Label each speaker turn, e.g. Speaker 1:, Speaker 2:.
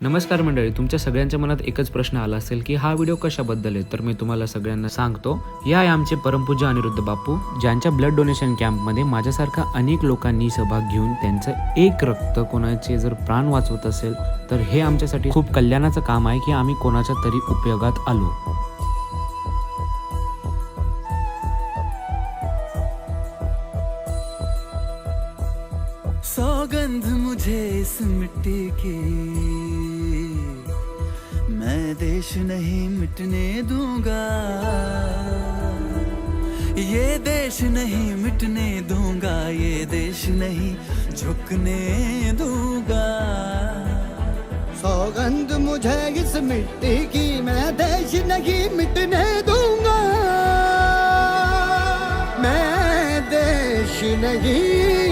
Speaker 1: नमस्कार मंडळी, तुमच्या सगळ्यांच्या मनात एकच प्रश्न आला असेल की हा व्हिडिओ कशाबद्दल आहे. तर मी तुम्हाला सगळ्यांना सांगतो. हे आहे आमचे परमपूज्य अनिरुद्ध बापू, ज्यांच्या ब्लड डोनेशन कॅम्पमध्ये माझ्यासारखा अनेक लोकांनी सहभाग घेऊन त्यांचं एक रक्त कोणाचे जर प्राण वाचवत असेल तर हे आमच्यासाठी खूप कल्याणाचं काम आहे की आम्ही कोणाच्या तरी उपयोगात आलो.
Speaker 2: सौगंध मुझे इस मिट्टी की, मैं देश नहीं मिटने दूंगा, ये देश नहीं मिटने दूंगा, ये देश नहीं झुकने दूंगा.
Speaker 3: सौगंध मुझे इस मिट्टी की, मैं देश नहीं मिटने दूंगा, मैं देश नहीं